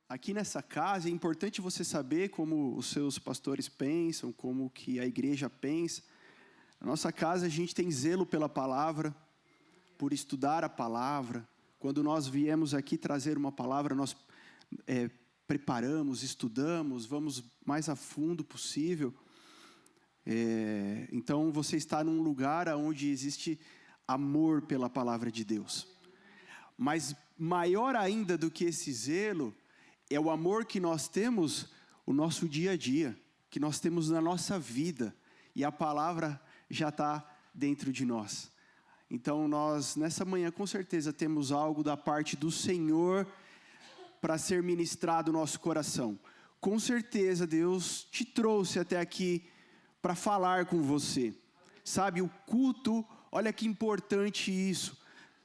aqui nessa casa, é importante você saber como os seus pastores pensam, como que a igreja pensa. Na nossa casa a gente tem zelo pela palavra, por estudar a palavra. Quando nós viemos aqui trazer uma palavra, nós preparamos, estudamos, vamos mais a fundo possível. Então você está num lugar onde existe amor pela palavra de Deus. Mas maior ainda do que esse zelo, é o amor que nós temos no nosso dia a dia, que nós temos na nossa vida, e a palavra já está dentro de nós. Então nós, nessa manhã, com certeza temos algo da parte do Senhor para ser ministrado no nosso coração. Com certeza Deus te trouxe até aqui para falar com você. Sabe, o culto, olha que importante isso.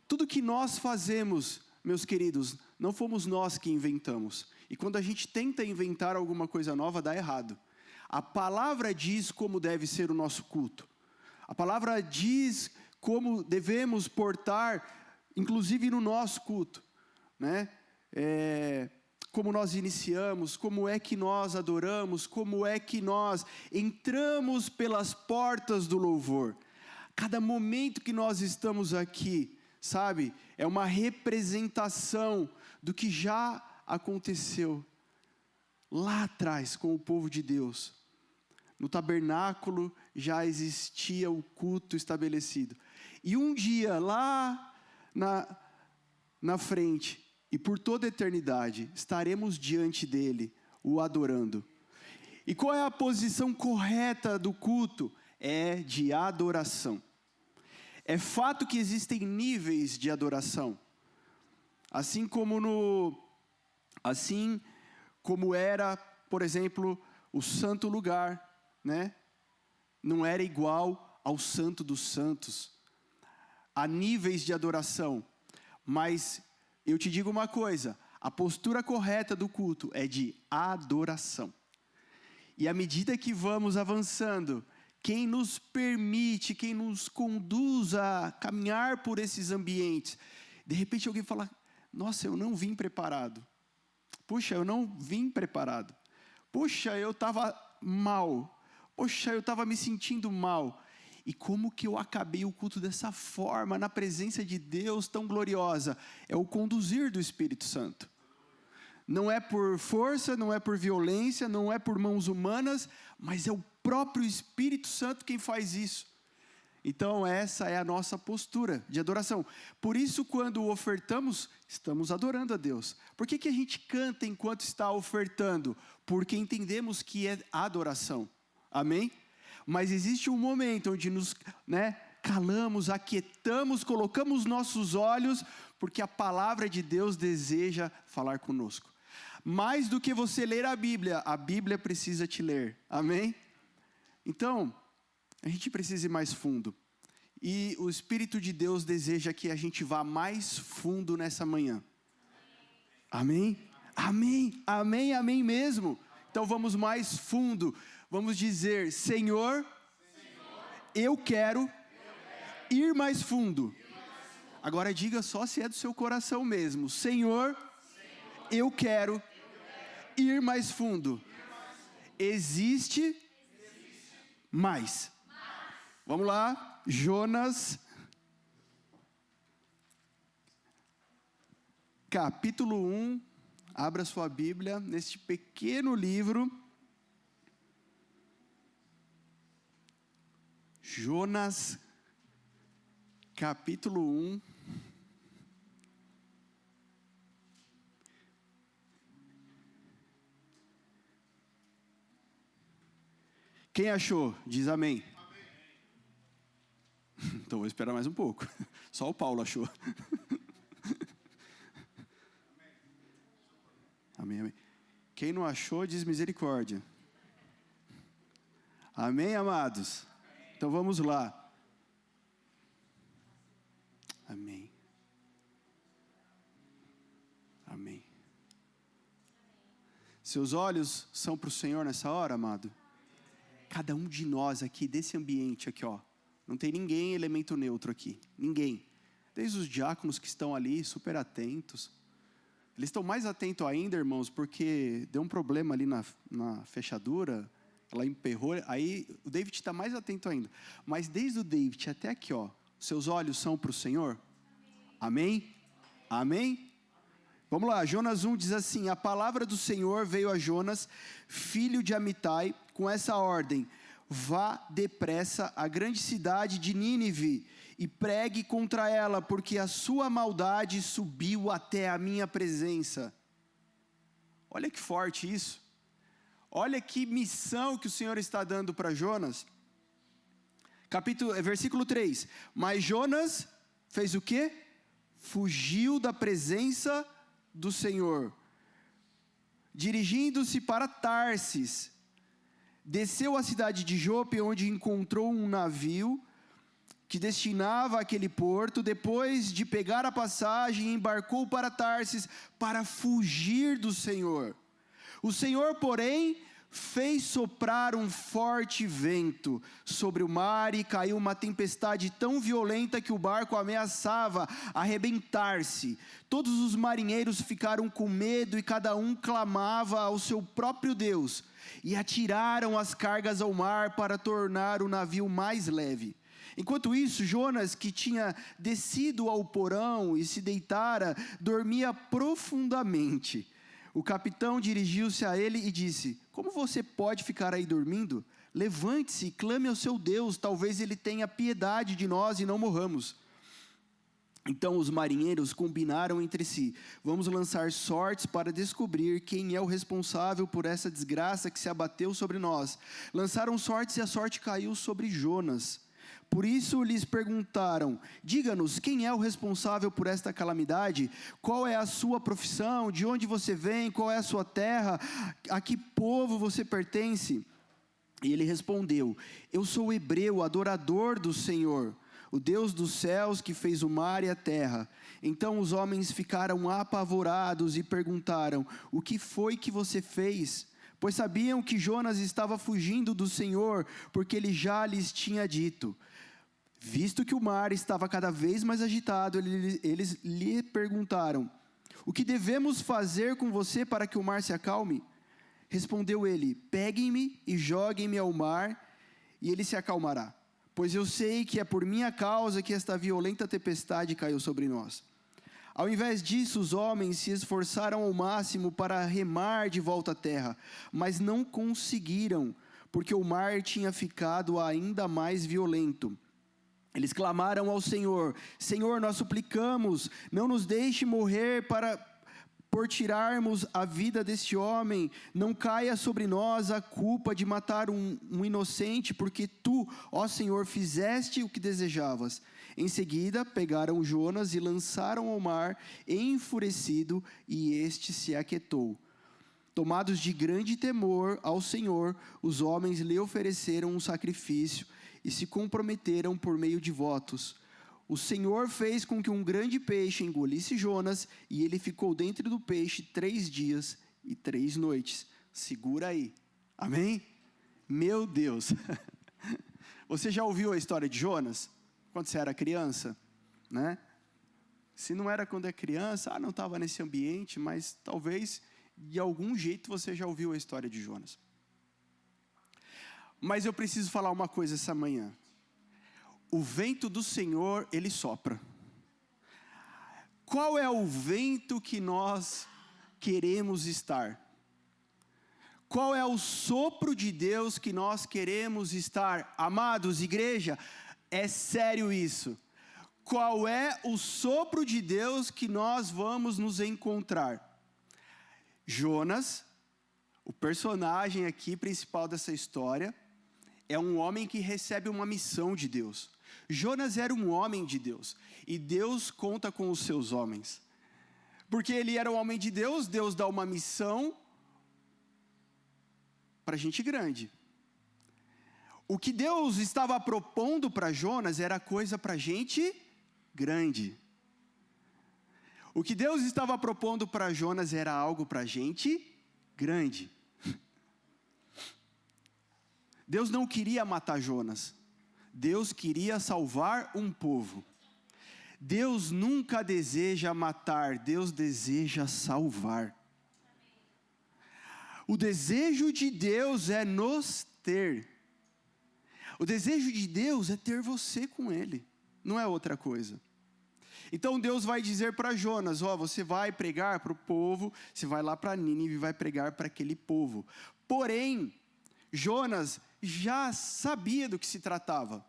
Tudo que nós fazemos, meus queridos, não fomos nós que inventamos. E quando a gente tenta inventar alguma coisa nova, dá errado. A palavra diz como deve ser o nosso culto. A palavra diz como devemos portar, inclusive no nosso culto, né? Como nós iniciamos, como é que nós adoramos, como é que nós entramos pelas portas do louvor. Cada momento que nós estamos aqui, sabe, é uma representação do que já aconteceu lá atrás com o povo de Deus. No tabernáculo já existia o culto estabelecido. E um dia lá na frente, e por toda a eternidade, estaremos diante dele, o adorando. E qual é a posição correta do culto? É de adoração. É fato que existem níveis de adoração. Assim como era, por exemplo, o santo lugar, né? Não era igual ao santo dos santos. Há níveis de adoração. Mas eu te digo uma coisa, a postura correta do culto é de adoração. E à medida que vamos avançando, quem nos permite, quem nos conduz a caminhar por esses ambientes, de repente alguém fala, nossa, eu não vim preparado. Puxa, eu não vim preparado. Puxa, eu estava mal. Puxa, eu estava me sentindo mal. E como que eu acabei o culto dessa forma, na presença de Deus tão gloriosa? É o conduzir do Espírito Santo. Não é por força, não é por violência, não é por mãos humanas, mas é o próprio Espírito Santo quem faz isso. Então essa é a nossa postura de adoração. Por isso quando ofertamos, estamos adorando a Deus. Por que a gente canta enquanto está ofertando? Porque entendemos que é adoração. Amém? Mas existe um momento onde nos calamos, aquietamos, colocamos nossos olhos, porque a palavra de Deus deseja falar conosco. Mais do que você ler a Bíblia precisa te ler. Amém? Então, a gente precisa ir mais fundo. E o Espírito de Deus deseja que a gente vá mais fundo nessa manhã. Amém? Amém, amém, amém mesmo. Então vamos mais fundo. Vamos dizer, Senhor, eu quero ir mais fundo. Agora diga só se é do seu coração mesmo. Senhor, eu quero ir mais fundo. Existe mais. Vamos lá. Jonas, capítulo 1. Abra sua Bíblia neste pequeno livro. Jonas, capítulo 1. Quem achou? Diz amém. Então vou esperar mais um pouco. Só o Paulo achou. Amém, amém. Quem não achou, diz misericórdia. Amém, amados? Então vamos lá. Amém. Amém. Seus olhos são para o Senhor nessa hora, amado? Cada um de nós aqui, desse ambiente aqui, ó. Não tem ninguém elemento neutro aqui. Ninguém. Desde os diáconos que estão ali, super atentos. Eles estão mais atentos ainda, irmãos, porque deu um problema ali na fechadura, ela emperrou, aí o David está mais atento ainda. Mas desde o David até aqui, ó, seus olhos são para o Senhor? Amém? Amém? Vamos lá, Jonas 1 diz assim: a palavra do Senhor veio a Jonas, filho de Amitai, com essa ordem: vá depressa à grande cidade de Nínive e pregue contra ela, porque a sua maldade subiu até a minha presença. Olha que forte isso. Olha que missão que o Senhor está dando para Jonas. Versículo 3. Mas Jonas fez o quê? Fugiu da presença do Senhor, dirigindo-se para Tarsis. Desceu à cidade de Jope, onde encontrou um navio que destinava àquele porto. Depois de pegar a passagem, embarcou para Tarsis para fugir do Senhor. O Senhor, porém, fez soprar um forte vento sobre o mar e caiu uma tempestade tão violenta que o barco ameaçava arrebentar-se. Todos os marinheiros ficaram com medo e cada um clamava ao seu próprio Deus, e atiraram as cargas ao mar para tornar o navio mais leve. Enquanto isso, Jonas, que tinha descido ao porão e se deitara, dormia profundamente. O capitão dirigiu-se a ele e disse: como você pode ficar aí dormindo? Levante-se e clame ao seu Deus, talvez ele tenha piedade de nós e não morramos. Então os marinheiros combinaram entre si: vamos lançar sortes para descobrir quem é o responsável por essa desgraça que se abateu sobre nós. Lançaram sortes e a sorte caiu sobre Jonas. Por isso lhes perguntaram: diga-nos, quem é o responsável por esta calamidade? Qual é a sua profissão? De onde você vem? Qual é a sua terra? A que povo você pertence? E ele respondeu: eu sou hebreu, adorador do Senhor, o Deus dos céus que fez o mar e a terra. Então os homens ficaram apavorados e perguntaram: o que foi que você fez? Pois sabiam que Jonas estava fugindo do Senhor, porque ele já lhes tinha dito. Visto que o mar estava cada vez mais agitado, eles lhe perguntaram: o que devemos fazer com você para que o mar se acalme? Respondeu ele: peguem-me e joguem-me ao mar, e ele se acalmará. Pois eu sei que é por minha causa que esta violenta tempestade caiu sobre nós. Ao invés disso, os homens se esforçaram ao máximo para remar de volta à terra, mas não conseguiram, porque o mar tinha ficado ainda mais violento. Eles clamaram ao Senhor: Senhor, nós suplicamos, não nos deixe morrer por tirarmos a vida deste homem. Não caia sobre nós a culpa de matar um inocente, porque tu, ó Senhor, fizeste o que desejavas. Em seguida, pegaram Jonas e lançaram ao mar, enfurecido, e este se aquietou. Tomados de grande temor ao Senhor, os homens lhe ofereceram um sacrifício e se comprometeram por meio de votos. O Senhor fez com que um grande peixe engolisse Jonas, e ele ficou dentro do peixe 3 dias e 3 noites. Segura aí. Amém? Meu Deus. Você já ouviu a história de Jonas? Quando você era criança, né? Se não era quando é criança, não estava nesse ambiente, mas talvez de algum jeito você já ouviu a história de Jonas. Mas eu preciso falar uma coisa essa manhã. O vento do Senhor, ele sopra. Qual é o vento que nós queremos estar? Qual é o sopro de Deus que nós queremos estar? Amados, igreja, é sério isso. Qual é o sopro de Deus que nós vamos nos encontrar? Jonas, o personagem aqui principal dessa história, é um homem que recebe uma missão de Deus. Jonas era um homem de Deus, e Deus conta com os seus homens. Porque ele era um homem de Deus, Deus dá uma missão para gente grande. O que Deus estava propondo para Jonas era coisa para gente grande. O que Deus estava propondo para Jonas era algo para gente grande. Deus não queria matar Jonas. Deus queria salvar um povo. Deus nunca deseja matar, Deus deseja salvar. O desejo de Deus é nos ter. O desejo de Deus é ter você com Ele, não é outra coisa. Então Deus vai dizer para Jonas, você vai pregar para o povo, você vai lá para Nínive e vai pregar para aquele povo. Porém, Jonas já sabia do que se tratava.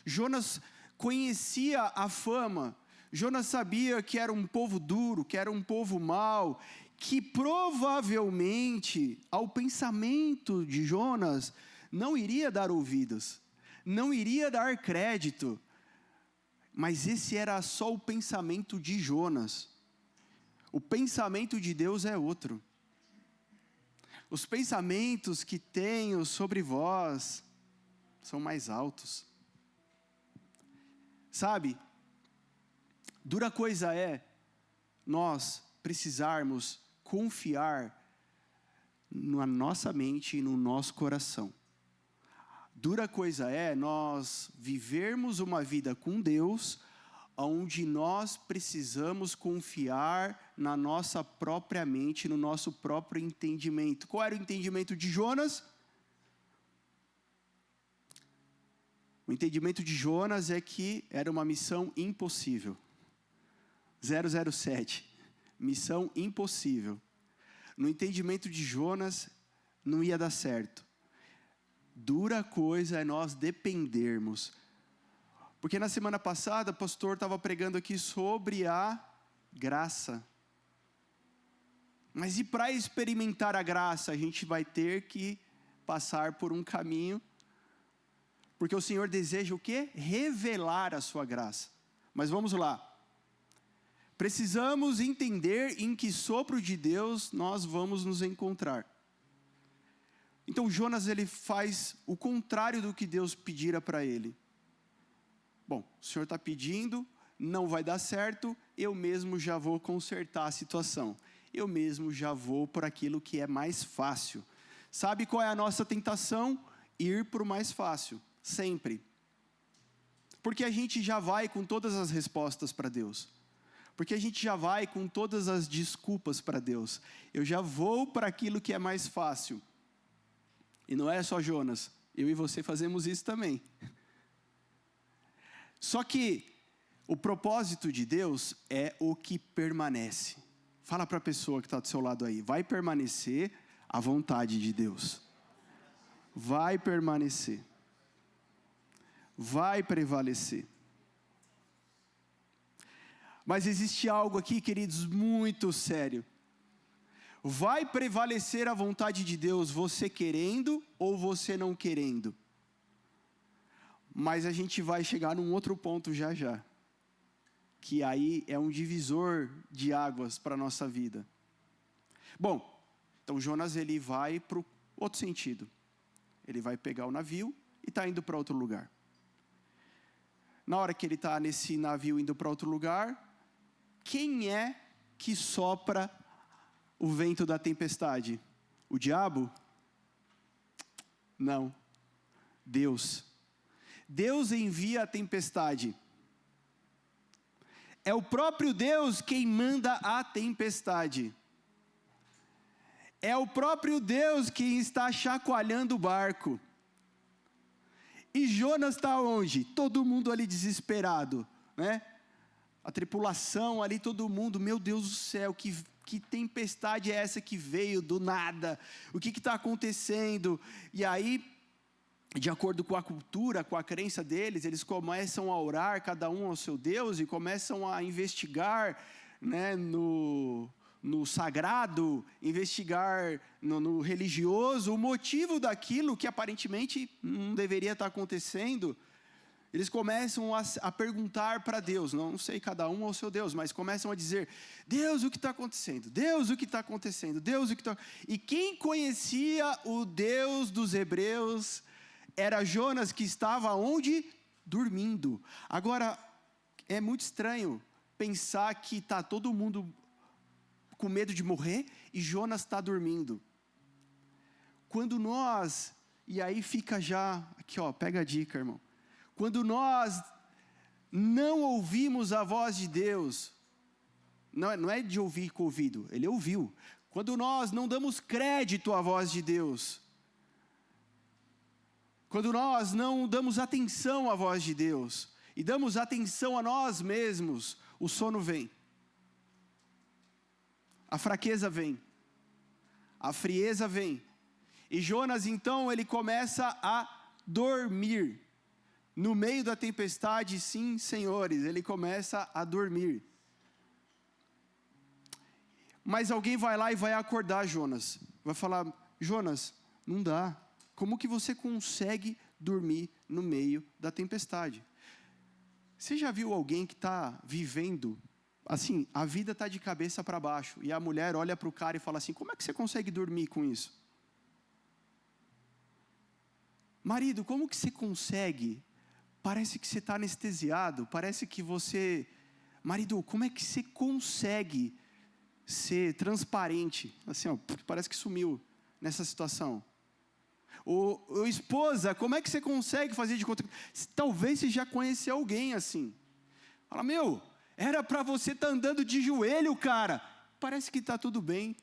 Jonas conhecia a fama. Jonas sabia que era um povo duro, que era um povo mau, que provavelmente ao pensamento de Jonas não iria dar ouvidos, não iria dar crédito. Mas esse era só o pensamento de Jonas. O pensamento de Deus é outro. Os pensamentos que tenho sobre vós são mais altos. Sabe, dura coisa é nós precisarmos confiar na nossa mente e no nosso coração. Dura coisa é nós vivermos uma vida com Deus, onde nós precisamos confiar na nossa própria mente, no nosso próprio entendimento. Qual era o entendimento de Jonas? O entendimento de Jonas é que era uma missão impossível. 007, missão impossível. No entendimento de Jonas, não ia dar certo. Dura coisa é nós dependermos. Porque na semana passada, o pastor estava pregando aqui sobre a graça. Mas e para experimentar a graça, a gente vai ter que passar por um caminho. Porque o Senhor deseja o quê? Revelar a sua graça. Mas vamos lá. Precisamos entender em que sopro de Deus nós vamos nos encontrar. Então Jonas, ele faz o contrário do que Deus pedira para ele. Bom, o Senhor está pedindo, não vai dar certo, eu mesmo já vou consertar a situação. Eu mesmo já vou por aquilo que é mais fácil. Sabe qual é a nossa tentação? Ir para o mais fácil, sempre. Porque a gente já vai com todas as respostas para Deus. Porque a gente já vai com todas as desculpas para Deus. Eu já vou para aquilo que é mais fácil. E não é só Jonas, eu e você fazemos isso também. Só que o propósito de Deus é o que permanece. Fala para a pessoa que está do seu lado aí, vai permanecer a vontade de Deus. Vai permanecer. Vai prevalecer. Mas existe algo aqui, queridos, muito sério. Vai prevalecer a vontade de Deus, você querendo ou você não querendo. Mas a gente vai chegar num outro ponto já já. Que aí é um divisor de águas para a nossa vida. Bom, então Jonas ele vai para o outro sentido. Ele vai pegar o navio e está indo para outro lugar. Na hora que ele está nesse navio indo para outro lugar, quem é que sopra o vento da tempestade? O diabo? Não. Deus. Deus envia a tempestade. É o próprio Deus quem manda a tempestade. É o próprio Deus quem está chacoalhando o barco. E Jonas está onde? Todo mundo ali desesperado, né? A tripulação ali, todo mundo, meu Deus do céu, que tempestade é essa que veio do nada? O que está acontecendo? E aí, de acordo com a cultura, com a crença deles, eles começam a orar, cada um ao seu Deus, e começam a investigar, né, no sagrado, investigar no religioso, o motivo daquilo que aparentemente não deveria estar acontecendo. Eles começam a perguntar para Deus, não sei, cada um ao seu Deus, mas começam a dizer, Deus, o que está acontecendo? Deus, o que está acontecendo? Deus, o que está... E quem conhecia o Deus dos hebreus era Jonas, que estava onde? Dormindo. Agora, é muito estranho pensar que está todo mundo com medo de morrer e Jonas está dormindo. Quando nós, e aí fica já, aqui ó, pega a dica, irmão. Quando nós não ouvimos a voz de Deus. Não é de ouvir com o ouvido, ele ouviu. Quando nós não damos crédito à voz de Deus, quando nós não damos atenção à voz de Deus, e damos atenção a nós mesmos, o sono vem, a fraqueza vem, a frieza vem, e Jonas então ele começa a dormir, no meio da tempestade, sim senhores, ele começa a dormir, mas alguém vai lá e vai acordar Jonas, vai falar, Jonas, não dá, como que você consegue dormir no meio da tempestade? Você já viu alguém que está vivendo, assim, a vida está de cabeça para baixo, e a mulher olha para o cara e fala assim, como é que você consegue dormir com isso? Marido, como que você consegue? Parece que você está anestesiado, parece que você... Marido, como é que você consegue ser transparente? Assim, ó, parece que sumiu nessa situação. Ou esposa, como é que você consegue fazer de conta? Talvez você já conheceu alguém assim. Fala, meu, era para você estar andando de joelho, cara. Parece que está tudo bem.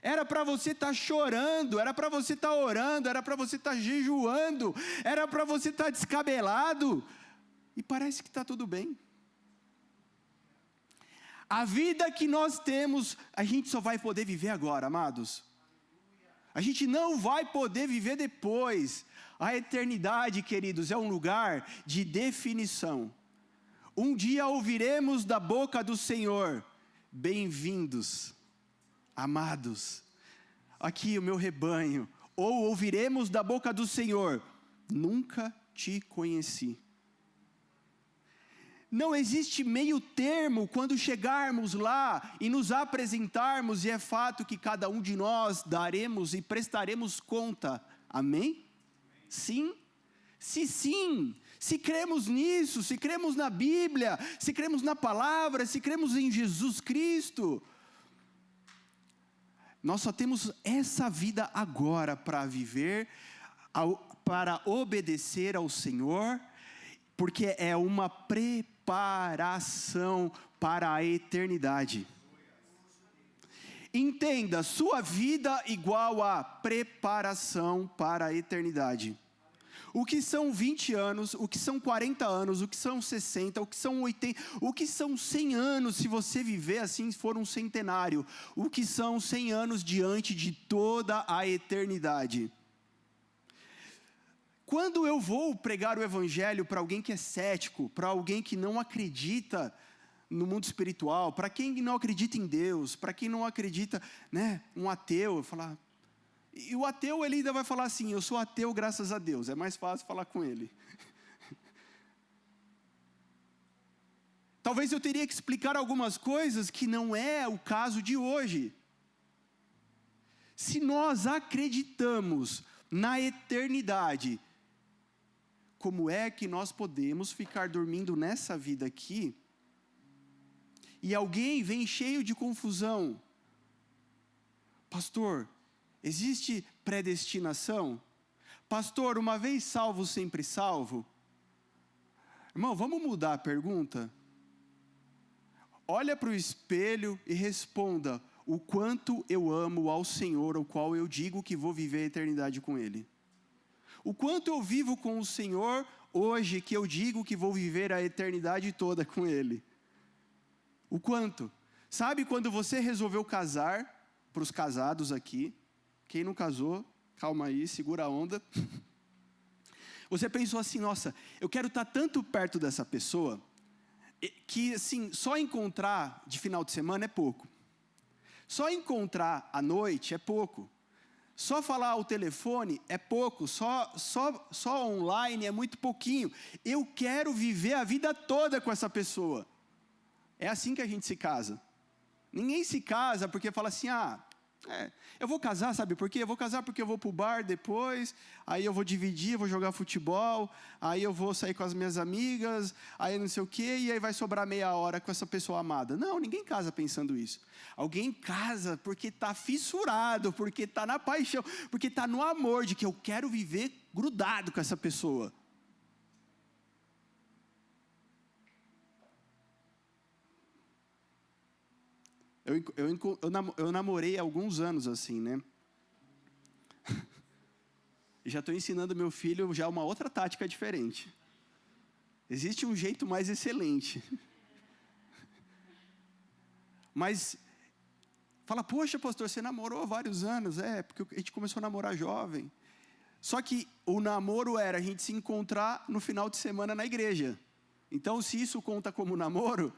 Era para você estar chorando, era para você estar orando, era para você estar jejuando, era para você estar descabelado. E parece que está tudo bem. A vida que nós temos, a gente só vai poder viver agora, amados. A gente não vai poder viver depois. A eternidade, queridos, é um lugar de definição. Um dia ouviremos da boca do Senhor, bem-vindos, amados, aqui o meu rebanho. Ou ouviremos da boca do Senhor, nunca te conheci. Não existe meio termo quando chegarmos lá e nos apresentarmos, e é fato que cada um de nós daremos e prestaremos conta. Amém? Sim? Se cremos nisso, se cremos na Bíblia, se cremos na palavra, se cremos em Jesus Cristo, nós só temos essa vida agora para viver, para obedecer ao Senhor, porque é uma preparação para a eternidade. Entenda, sua vida igual a preparação para a eternidade. O que são 20 anos, o que são 40 anos, o que são 60, o que são 80, o que são 100 anos, se você viver assim, for um centenário. O que são 100 anos diante de toda a eternidade. Quando eu vou pregar o evangelho para alguém que é cético, para alguém que não acredita no mundo espiritual, para quem não acredita em Deus, para quem não acredita, né, um ateu, eu falar, e o ateu ele ainda vai falar assim, eu sou ateu graças a Deus, é mais fácil falar com ele. Talvez eu teria que explicar algumas coisas que não é o caso de hoje. Se nós acreditamos na eternidade, como é que nós podemos ficar dormindo nessa vida aqui, e alguém vem cheio de confusão? Pastor, existe predestinação? Pastor, uma vez salvo, sempre salvo? Irmão, vamos mudar a pergunta? Olha para o espelho e responda, o quanto eu amo ao Senhor, ao qual eu digo que vou viver a eternidade com Ele. O quanto eu vivo com o Senhor hoje, que eu digo que vou viver a eternidade toda com Ele. O quanto? Sabe quando você resolveu casar, para os casados aqui, quem não casou, calma aí, segura a onda. Você pensou assim, nossa, eu quero estar tanto perto dessa pessoa, que assim, só encontrar de final de semana é pouco. Só encontrar à noite é pouco. Só falar ao telefone é pouco, só online é muito pouquinho. Eu quero viver a vida toda com essa pessoa. É assim que a gente se casa. Ninguém se casa porque fala assim, eu vou casar, sabe por quê? Eu vou casar porque eu vou para o bar depois, aí eu vou dividir, vou jogar futebol, aí eu vou sair com as minhas amigas, aí não sei o quê, e aí vai sobrar meia hora com essa pessoa amada. Não, ninguém casa pensando isso. Alguém casa porque está fissurado, porque está na paixão, porque está no amor de que eu quero viver grudado com essa pessoa. Eu namorei há alguns anos assim, né? Já estou ensinando meu filho já uma outra tática diferente. Existe um jeito mais excelente. Mas, fala, poxa, pastor, você namorou há vários anos. Porque a gente começou a namorar jovem. Só que o namoro era a gente se encontrar no final de semana na igreja. Então, se isso conta como namoro,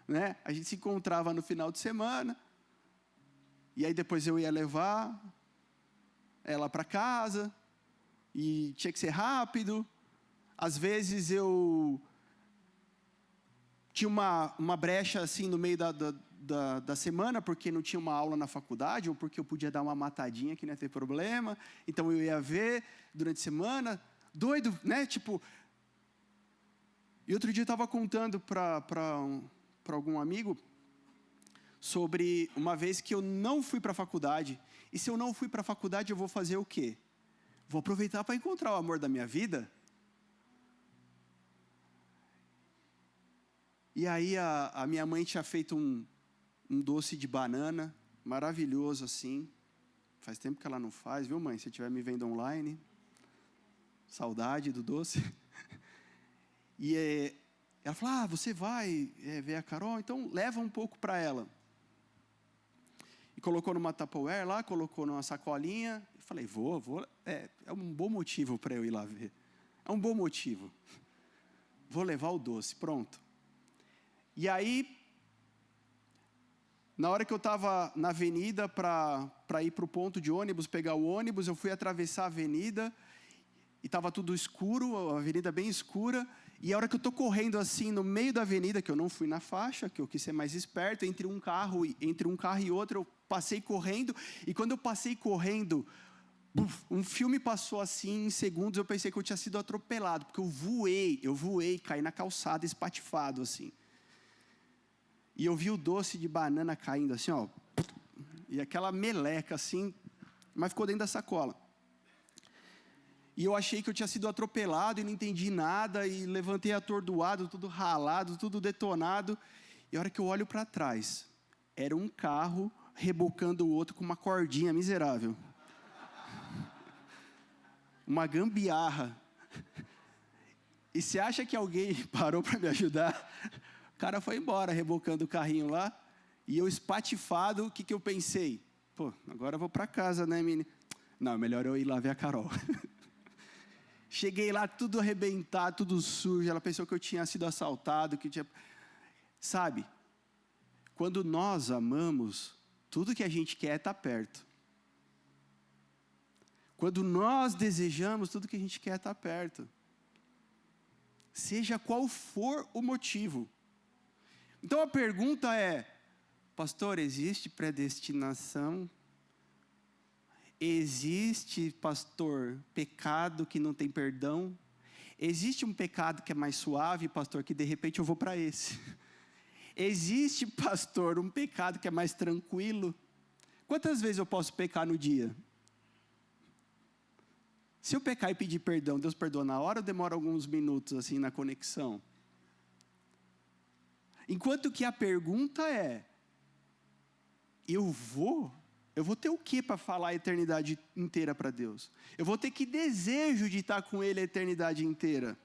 né? A gente se encontrava no final de semana. E aí depois eu ia levar ela para casa. E tinha que ser rápido. Às vezes eu tinha uma brecha assim no meio da semana, porque não tinha uma aula na faculdade, ou porque eu podia dar uma matadinha que não ia ter problema. Então eu ia ver durante a semana, doido, né? Tipo. E outro dia eu estava contando para algum amigo sobre uma vez que eu não fui para a faculdade. E se eu não fui para a faculdade, eu vou fazer o quê? Vou aproveitar para encontrar o amor da minha vida. E aí a minha mãe tinha feito um doce de banana, maravilhoso assim. Faz tempo que ela não faz, viu, mãe? Se estiver me vendo online. Saudade do doce. E ela falou, você vai ver a Carol? Então leva um pouco para ela. E colocou numa Tupperware lá, colocou numa sacolinha. Eu falei, vou. É um bom motivo para eu ir lá ver. É um bom motivo. Vou levar o doce, pronto. E aí, na hora que eu estava na avenida para ir para o ponto de ônibus, pegar o ônibus, eu fui atravessar a avenida e estava tudo escuro, a avenida bem escura. E a hora que eu estou correndo assim no meio da avenida, que eu não fui na faixa, que eu quis ser mais esperto, entre um carro e outro, eu passei correndo. E quando eu passei correndo, um filme passou assim em segundos, eu pensei que eu tinha sido atropelado, porque eu voei, caí na calçada espatifado assim. E eu vi o doce de banana caindo assim, ó, e aquela meleca assim, mas ficou dentro da sacola. E eu achei que eu tinha sido atropelado e não entendi nada, e levantei atordoado, tudo ralado, tudo detonado. E a hora que eu olho para trás, era um carro rebocando o outro com uma cordinha miserável. Uma gambiarra. E você acha que alguém parou para me ajudar? O cara foi embora, rebocando o carrinho lá. E eu espatifado, o que eu pensei? Pô, agora eu vou para casa, né, menino? Não, melhor eu ir lá ver a Carol. Cheguei lá tudo arrebentado, tudo sujo. Ela pensou que eu tinha sido assaltado, que tinha... Sabe, quando nós amamos, tudo que a gente quer está perto. Quando nós desejamos, tudo que a gente quer está perto. Seja qual for o motivo. Então a pergunta é, pastor, existe predestinação? Existe, pastor, pecado que não tem perdão? Existe um pecado que é mais suave, pastor, que de repente eu vou para esse? Existe, pastor, um pecado que é mais tranquilo? Quantas vezes eu posso pecar no dia? Se eu pecar e pedir perdão, Deus perdoa na hora ou demora alguns minutos assim na conexão? Enquanto que a pergunta é, eu vou ter o que para falar a eternidade inteira para Deus? Eu vou ter que desejo de estar com Ele a eternidade inteira.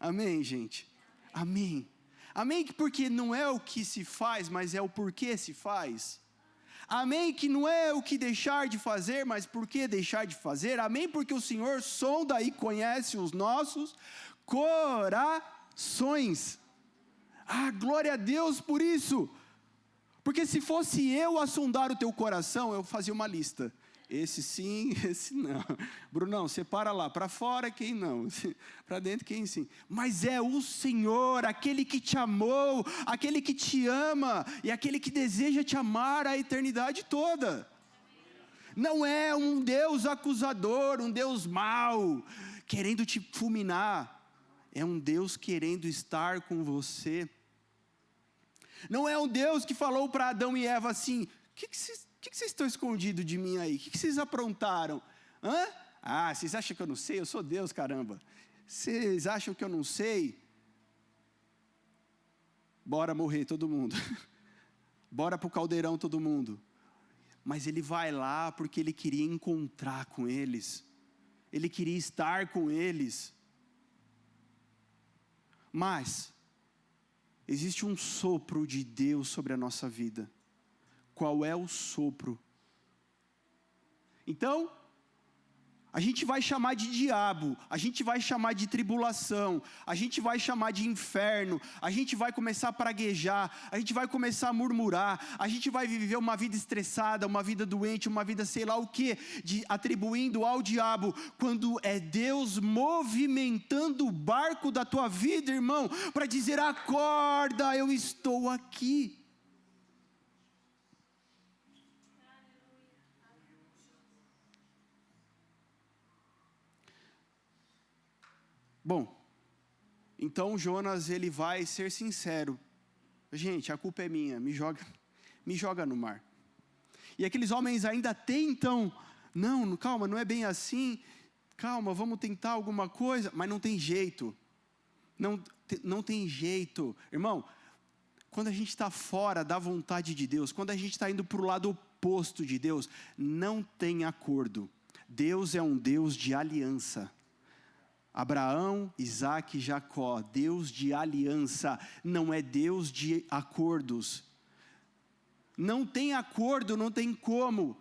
Amém, gente? Amém. Amém, porque não é o que se faz, mas é o porquê se faz. Amém, que não é o que deixar de fazer, mas por que deixar de fazer. Amém, porque o Senhor sonda e conhece os nossos corações. Glória a Deus por isso. Porque se fosse eu a sondar o teu coração, eu fazia uma lista. Esse sim, esse não. Brunão, separa lá, para fora quem não, para dentro quem sim. Mas é o Senhor, aquele que te amou, aquele que te ama, e aquele que deseja te amar a eternidade toda. Não é um Deus acusador, um Deus mau, querendo te fulminar. É um Deus querendo estar com você. Não é um Deus que falou para Adão e Eva assim, o que vocês estão escondidos de mim aí? O que vocês aprontaram? Vocês acham que eu não sei? Eu sou Deus, caramba. Vocês acham que eu não sei? Bora morrer todo mundo. Bora para o caldeirão todo mundo. Mas ele vai lá porque ele queria encontrar com eles. Ele queria estar com eles. Mas existe um sopro de Deus sobre a nossa vida. Qual é o sopro? Então, a gente vai chamar de diabo, a gente vai chamar de tribulação, a gente vai chamar de inferno, a gente vai começar a praguejar, a gente vai começar a murmurar, a gente vai viver uma vida estressada, uma vida doente, uma vida sei lá o que, atribuindo ao diabo, quando é Deus movimentando o barco da tua vida, irmão, para dizer: acorda, eu estou aqui. Bom, então Jonas, ele vai ser sincero. Gente, a culpa é minha, me joga no mar. E aqueles homens ainda tentam, não, calma, não é bem assim, calma, vamos tentar alguma coisa, mas não tem jeito, não tem jeito. Irmão, quando a gente está fora da vontade de Deus, quando a gente está indo para o lado oposto de Deus, não tem acordo. Deus é um Deus de aliança. Abraão, Isaac e Jacó, Deus de aliança, não é Deus de acordos. Não tem acordo, não tem como.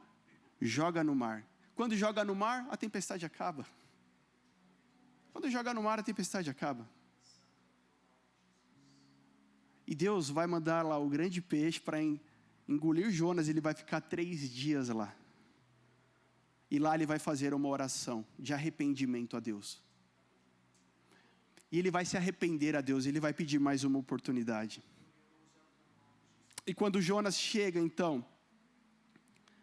Joga no mar. Quando joga no mar, a tempestade acaba. Quando joga no mar, a tempestade acaba. E Deus vai mandar lá o grande peixe para engolir Jonas, ele vai ficar 3 dias lá. E lá ele vai fazer uma oração de arrependimento a Deus. E ele vai se arrepender a Deus, ele vai pedir mais uma oportunidade. E quando Jonas chega então,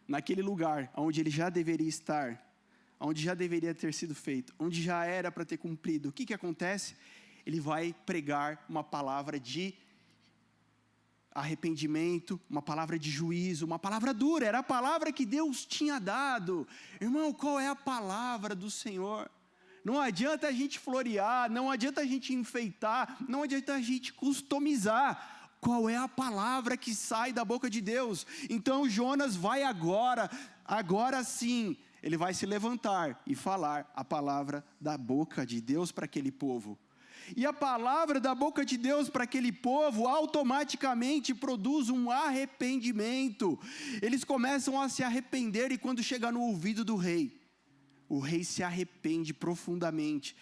naquele lugar onde ele já deveria estar, onde já deveria ter sido feito, onde já era para ter cumprido, o que acontece? Ele vai pregar uma palavra de arrependimento, uma palavra de juízo, uma palavra dura, era a palavra que Deus tinha dado. Irmão, qual é a palavra do Senhor? Não adianta a gente florear, não adianta a gente enfeitar, não adianta a gente customizar. Qual é a palavra que sai da boca de Deus? Então Jonas vai agora sim, ele vai se levantar e falar a palavra da boca de Deus para aquele povo. E a palavra da boca de Deus para aquele povo automaticamente produz um arrependimento. Eles começam a se arrepender e quando chega no ouvido do rei, o rei se arrepende profundamente,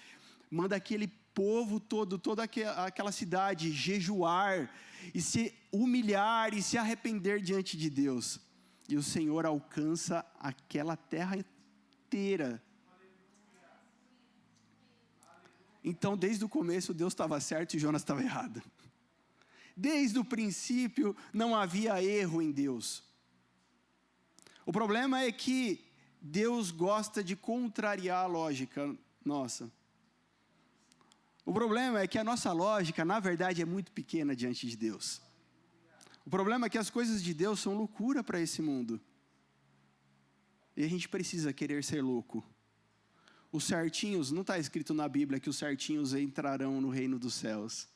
manda aquele povo todo, toda aquela cidade jejuar, e se humilhar, e se arrepender diante de Deus. E o Senhor alcança aquela terra inteira. Então, desde o começo, Deus estava certo e Jonas estava errado. Desde o princípio, não havia erro em Deus. O problema é que Deus gosta de contrariar a lógica nossa. O problema é que a nossa lógica, na verdade, é muito pequena diante de Deus. O problema é que as coisas de Deus são loucura para esse mundo. E a gente precisa querer ser louco. Os certinhos, não está escrito na Bíblia que os certinhos entrarão no reino dos céus.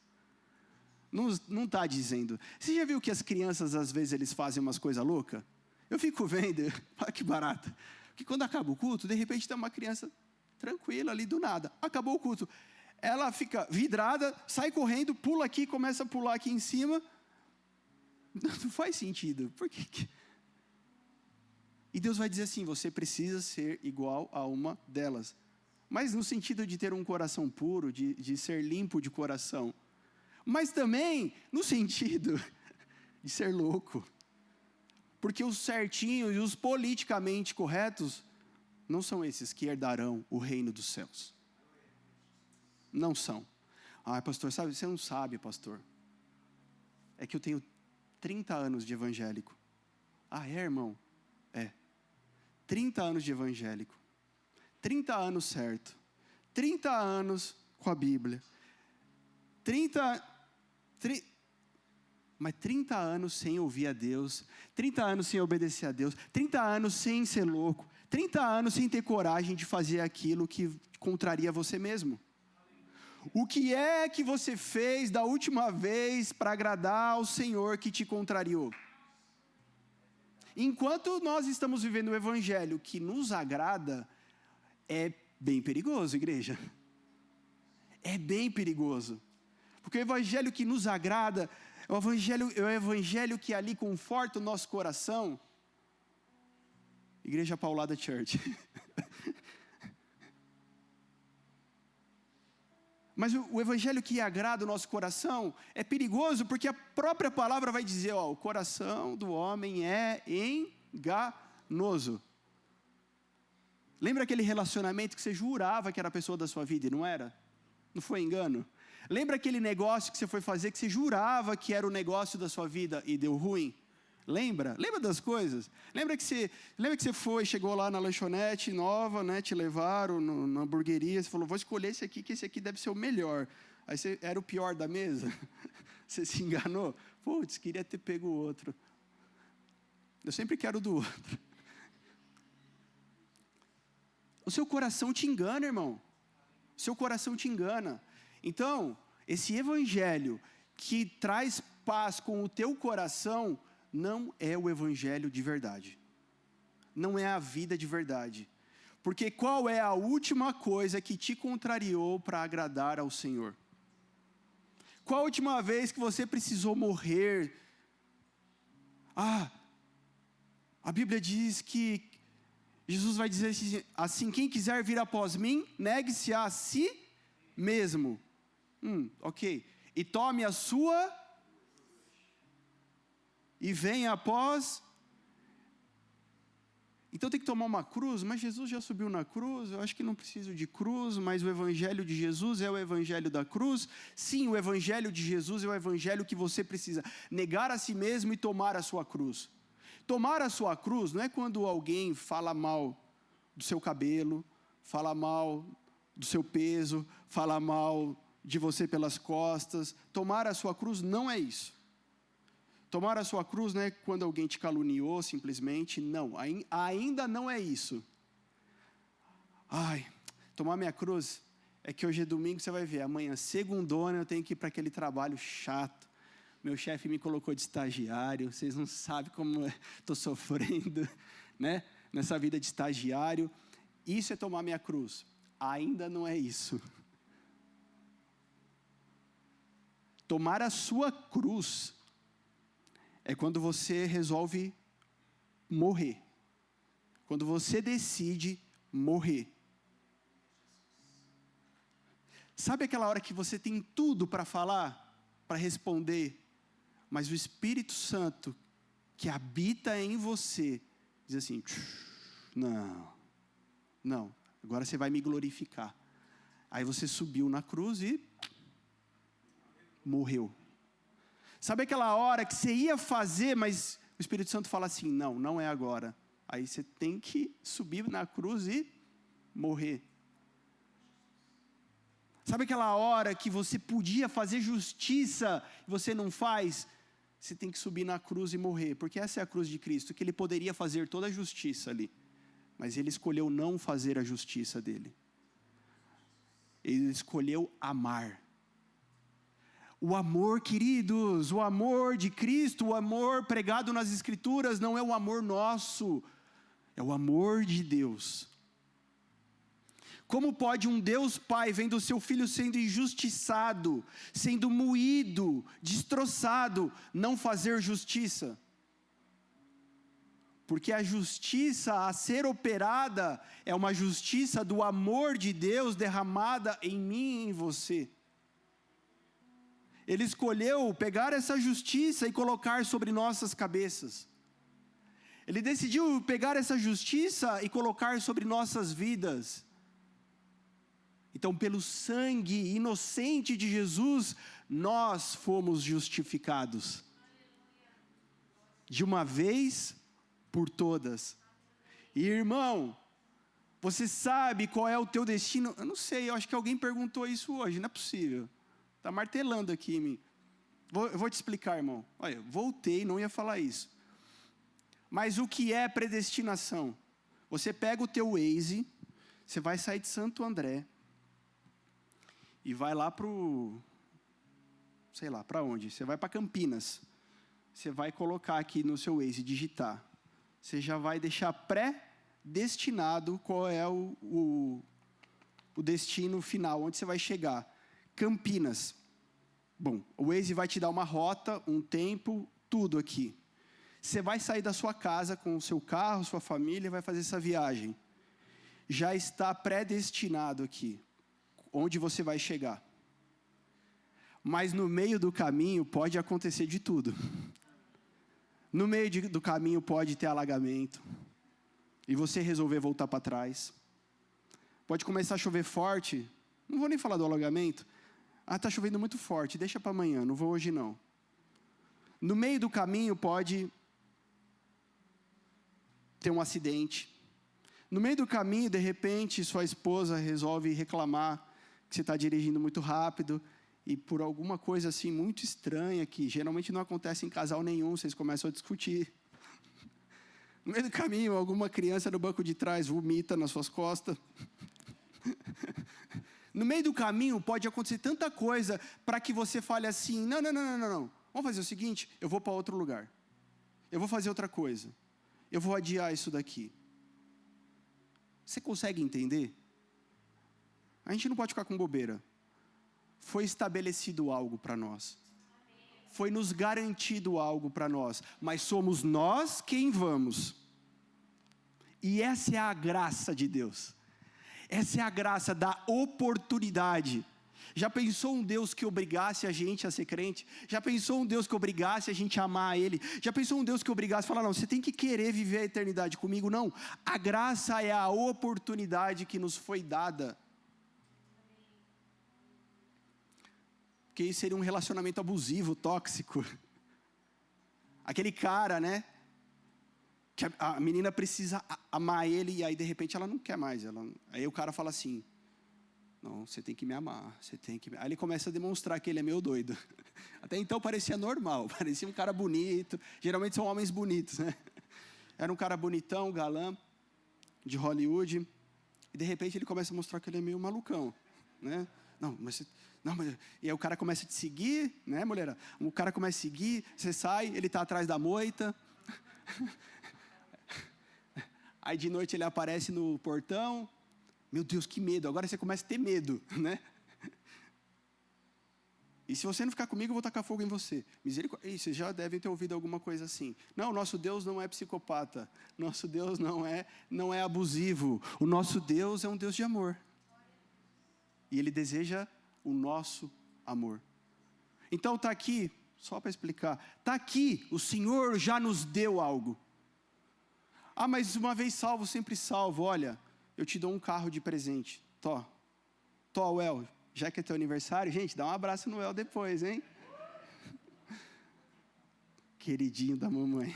Não está dizendo. Você já viu que as crianças, às vezes, eles fazem umas coisas loucas? Eu fico vendo, olha que barata. Que quando acaba o culto, de repente tem uma criança tranquila ali do nada. Acabou o culto. Ela fica vidrada, sai correndo, pula aqui, começa a pular aqui em cima. Não faz sentido. Por quê? E Deus vai dizer assim, você precisa ser igual a uma delas. Mas no sentido de ter um coração puro, de ser limpo de coração. Mas também no sentido de ser louco. Porque os certinhos e os politicamente corretos não são esses que herdarão o reino dos céus. Não são. Ah, pastor, sabe? Você não sabe, pastor. É que eu tenho 30 anos de evangélico. Ah, é, irmão? É. 30 anos de evangélico. 30 anos certo. 30 anos com a Bíblia. Mas 30 anos sem ouvir a Deus, 30 anos sem obedecer a Deus, 30 anos sem ser louco, 30 anos sem ter coragem de fazer aquilo que contraria você mesmo. O que é que você fez da última vez para agradar ao Senhor que te contrariou? Enquanto nós estamos vivendo o evangelho que nos agrada, é bem perigoso, igreja. É bem perigoso. Porque o evangelho que nos agrada, é o evangelho que ali conforta o nosso coração. Igreja Paulada Church. Mas o evangelho que agrada o nosso coração é perigoso porque a própria palavra vai dizer, o coração do homem é enganoso. Lembra aquele relacionamento que você jurava que era a pessoa da sua vida e não era? Não foi engano? Lembra aquele negócio que você foi fazer que você jurava que era o negócio da sua vida e deu ruim? Lembra? Lembra das coisas? Lembra que você foi, chegou lá na lanchonete nova, né? Te levaram na hamburgueria, você falou, vou escolher esse aqui, que esse aqui deve ser o melhor. Aí você era o pior da mesa. Você se enganou. Putz, queria ter pego o outro. Eu sempre quero do outro. O seu coração te engana, irmão. O seu coração te engana. Então, esse evangelho que traz paz com o teu coração não é o evangelho de verdade. Não é a vida de verdade. Porque qual é a última coisa que te contrariou para agradar ao Senhor? Qual a última vez que você precisou morrer? A Bíblia diz que Jesus vai dizer assim, quem quiser vir após mim, negue-se a si mesmo. Ok. E tome a sua e venha após. Então tem que tomar uma cruz, mas Jesus já subiu na cruz, eu acho que não preciso de cruz, mas o evangelho de Jesus é o evangelho da cruz. Sim, o evangelho de Jesus é o evangelho que você precisa negar a si mesmo e tomar a sua cruz. Tomar a sua cruz não é quando alguém fala mal do seu cabelo, fala mal do seu peso, fala mal de você pelas costas. Tomar a sua cruz não é isso. Tomar a sua cruz não é quando alguém te caluniou simplesmente, não, ainda não é isso. Tomar minha cruz é que hoje é domingo, você vai ver, amanhã, segundona, eu tenho que ir para aquele trabalho chato. Meu chefe me colocou de estagiário, vocês não sabem como estou sofrendo, né? Nessa vida de estagiário. Isso é tomar minha cruz. Ainda não é isso. Tomar a sua cruz é quando você resolve morrer. Quando você decide morrer. Sabe aquela hora que você tem tudo para falar, para responder, mas o Espírito Santo que habita em você diz assim, não, agora você vai me glorificar. Aí você subiu na cruz e morreu. Sabe aquela hora que você ia fazer, mas o Espírito Santo fala assim, não é agora. Aí você tem que subir na cruz e morrer. Sabe aquela hora que você podia fazer justiça e você não faz? Você tem que subir na cruz e morrer, porque essa é a cruz de Cristo, que Ele poderia fazer toda a justiça ali, mas Ele escolheu não fazer a justiça dele. Ele escolheu amar. O amor, queridos, o amor de Cristo, o amor pregado nas Escrituras, não é o amor nosso, é o amor de Deus. Como pode um Deus Pai, vendo o seu Filho sendo injustiçado, sendo moído, destroçado, não fazer justiça? Porque a justiça a ser operada é uma justiça do amor de Deus derramada em mim e em você. Ele escolheu pegar essa justiça e colocar sobre nossas cabeças. Ele decidiu pegar essa justiça e colocar sobre nossas vidas. Então, pelo sangue inocente de Jesus, nós fomos justificados. De uma vez por todas. E, irmão, você sabe qual é o teu destino? Eu não sei, eu acho que alguém perguntou isso hoje, não é possível. Está martelando aqui em mim. Eu vou te explicar, irmão. Olha, voltei, não ia falar isso. Mas o que é predestinação? Você pega o teu Waze, você vai sair de Santo André, e vai lá sei lá, para onde? Você vai para Campinas. Você vai colocar aqui no seu Waze, digitar. você já vai deixar pré-destinado qual é o destino final, onde você vai chegar. Campinas. Bom, o Waze vai te dar uma rota, um tempo, tudo aqui. Você vai sair da sua casa com o seu carro, sua família, e vai fazer essa viagem. Já está predestinado aqui, onde você vai chegar. Mas no meio do caminho pode acontecer de tudo. No meio do caminho pode ter alagamento. E você resolver voltar para trás. Pode começar a chover forte. Não vou nem falar do alagamento. Está chovendo muito forte, deixa para amanhã, não vou hoje não. No meio do caminho pode ter um acidente. No meio do caminho, de repente, sua esposa resolve reclamar que você está dirigindo muito rápido e por alguma coisa assim muito estranha, que geralmente não acontece em casal nenhum, vocês começam a discutir. No meio do caminho, alguma criança no banco de trás vomita nas suas costas. No meio do caminho pode acontecer tanta coisa para que você fale assim, não. Vamos fazer o seguinte, eu vou para outro lugar. Eu vou fazer outra coisa. Eu vou adiar isso daqui. Você consegue entender? A gente não pode ficar com bobeira. Foi estabelecido algo para nós. Foi nos garantido algo para nós. Mas somos nós quem vamos. E essa é a graça de Deus. Essa é a graça da oportunidade. Já pensou um Deus que obrigasse a gente a ser crente? Já pensou um Deus que obrigasse a gente a amar Ele? Já pensou um Deus que obrigasse a falar, não, você tem que querer viver a eternidade comigo? Não, a graça é a oportunidade que nos foi dada. Porque isso seria um relacionamento abusivo, tóxico. Aquele cara, né? Que a menina precisa amar ele e aí de repente ela não quer mais. Aí o cara fala assim, não, você tem que me amar, você tem que... Aí ele começa a demonstrar que ele é meio doido. Até então parecia normal, parecia um cara bonito, geralmente são homens bonitos, né? Era um cara bonitão, galã, de Hollywood, e de repente ele começa a mostrar que ele é meio malucão, né? E aí o cara começa a te seguir, né, mulher? O cara começa a seguir, você sai, ele está atrás da moita. Aí de noite ele aparece no portão. Meu Deus, que medo. Agora você começa a ter medo, né? E se você não ficar comigo, eu vou tacar fogo em você. Misericórdia. E vocês já devem ter ouvido alguma coisa assim. Não, nosso Deus não é psicopata. Nosso Deus não é abusivo. O nosso Deus é um Deus de amor. E Ele deseja o nosso amor. Então está aqui, só para explicar. Está aqui, o Senhor já nos deu algo. Ah, mas uma vez salvo, sempre salvo. Olha, eu te dou um carro de presente. Tó, El, já que é teu aniversário, gente, dá um abraço no El depois, hein? Queridinho da mamãe.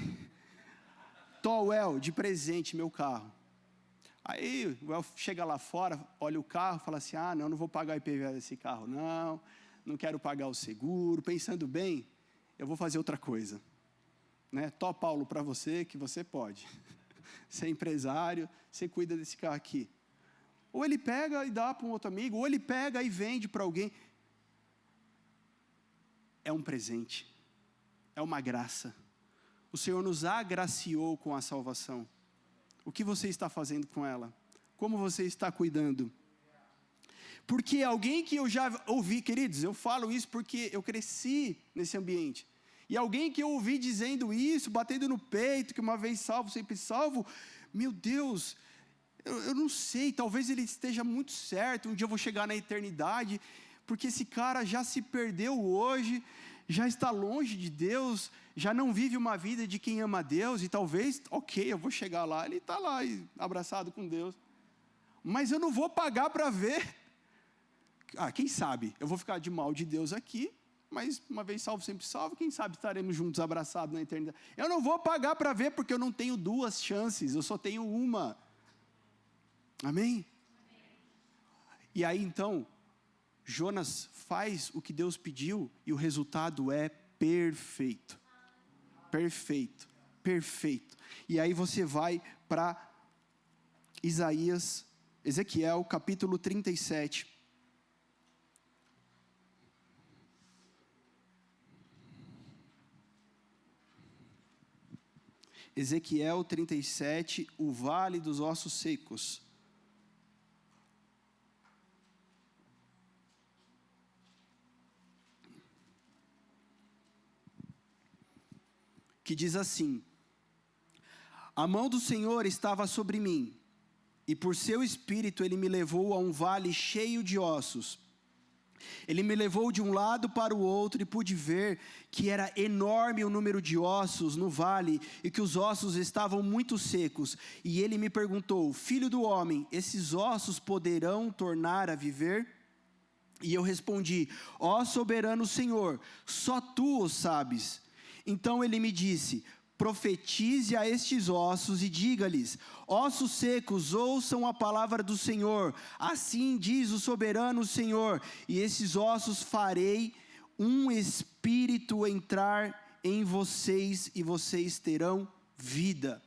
Tó, El, de presente, meu carro. Aí o El chega lá fora, olha o carro, fala assim, não vou pagar o IPVA desse carro, não quero pagar o seguro. Pensando bem, eu vou fazer outra coisa. Né? Tó, Paulo, para você, que você pode. Você é empresário, você cuida desse carro aqui. Ou ele pega e dá para um outro amigo, ou ele pega e vende para alguém. É um presente, é uma graça. O Senhor nos agraciou com a salvação. O que você está fazendo com ela? Como você está cuidando? Porque alguém que eu já ouvi, queridos, eu falo isso porque eu cresci nesse ambiente. E alguém que eu ouvi dizendo isso, batendo no peito, que uma vez salvo, sempre salvo, meu Deus, eu não sei, talvez ele esteja muito certo, um dia eu vou chegar na eternidade, porque esse cara já se perdeu hoje, já está longe de Deus, já não vive uma vida de quem ama a Deus, e talvez, ok, eu vou chegar lá, ele está lá abraçado com Deus, mas eu não vou pagar para ver. Quem sabe, eu vou ficar de mal de Deus aqui, mas uma vez salvo, sempre salvo, quem sabe estaremos juntos, abraçados na eternidade. Eu não vou pagar para ver, porque eu não tenho duas chances, eu só tenho uma. Amém? E aí então, Jonas faz o que Deus pediu, e o resultado é perfeito. Perfeito, perfeito. E aí você vai para Ezequiel, capítulo 37. Ezequiel 37, o vale dos ossos secos. Que diz assim: a mão do Senhor estava sobre mim, e por seu espírito ele me levou a um vale cheio de ossos. Ele me levou de um lado para o outro e pude ver que era enorme o número de ossos no vale e que os ossos estavam muito secos. E ele me perguntou: filho do homem, esses ossos poderão tornar a viver? E eu respondi: ó soberano Senhor, só tu o sabes. Então ele me disse: profetize a estes ossos e diga-lhes: ossos secos, ouçam a palavra do Senhor. Assim diz o soberano Senhor: e esses ossos farei um espírito entrar em vocês e vocês terão vida.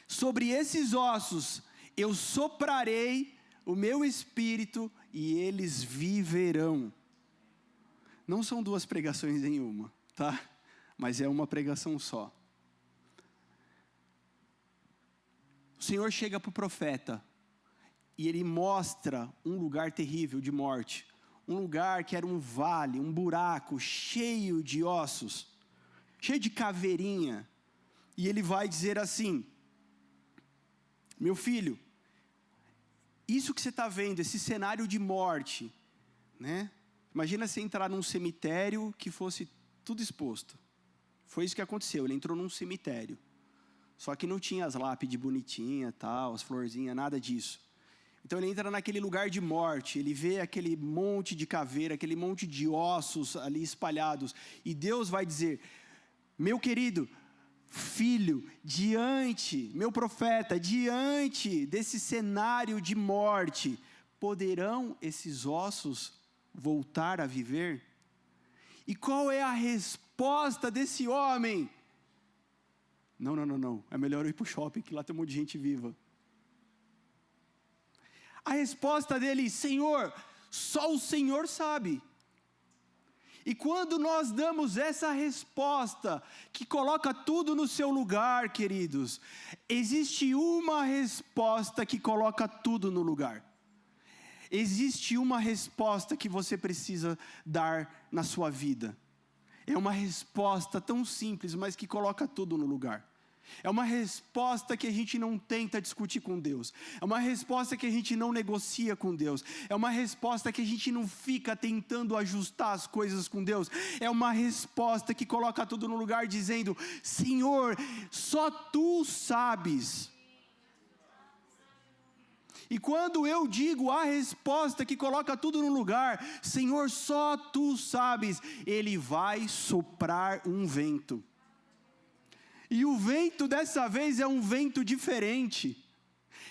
Sobre esses ossos eu soprarei o meu espírito e eles viverão. Não são duas pregações em uma, tá? Mas é uma pregação só. O Senhor chega para o profeta e ele mostra um lugar terrível de morte. Um lugar que era um vale, um buraco cheio de ossos, cheio de caveirinha. E ele vai dizer assim: meu filho, isso que você está vendo, esse cenário de morte, né? Imagina você entrar num cemitério que fosse tudo exposto. Foi isso que aconteceu, ele entrou num cemitério. Só que não tinha as lápides bonitinhas, tal, as florzinhas, nada disso. Então ele entra naquele lugar de morte, ele vê aquele monte de caveira, aquele monte de ossos ali espalhados. E Deus vai dizer: meu querido filho, meu profeta, diante desse cenário de morte, poderão esses ossos voltar a viver? E qual é a resposta desse homem? Não, é melhor eu ir para o shopping, que lá tem um monte de gente viva. A resposta dele: Senhor, só o Senhor sabe. E quando nós damos essa resposta, que coloca tudo no seu lugar, queridos, existe uma resposta que coloca tudo no lugar. Existe uma resposta que você precisa dar na sua vida. É uma resposta tão simples, mas que coloca tudo no lugar. É uma resposta que a gente não tenta discutir com Deus. É uma resposta que a gente não negocia com Deus. É uma resposta que a gente não fica tentando ajustar as coisas com Deus. É uma resposta que coloca tudo no lugar, dizendo: Senhor, só Tu sabes. E quando eu digo a resposta que coloca tudo no lugar, Senhor, só Tu sabes, Ele vai soprar um vento. E o vento dessa vez é um vento diferente.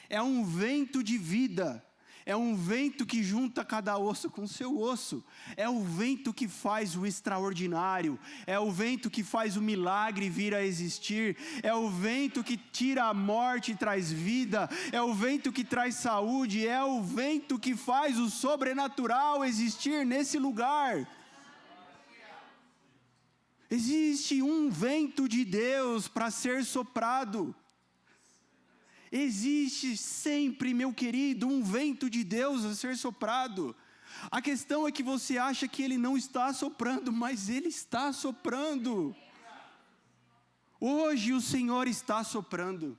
É um vento de vida. É um vento que junta cada osso com seu osso. É o vento que faz o extraordinário. É o vento que faz o milagre vir a existir. É o vento que tira a morte e traz vida. É o vento que traz saúde. É o vento que faz o sobrenatural existir nesse lugar. Existe um vento de Deus para ser soprado. Existe sempre, meu querido, um vento de Deus a ser soprado. A questão é que você acha que Ele não está soprando, mas Ele está soprando. Hoje o Senhor está soprando.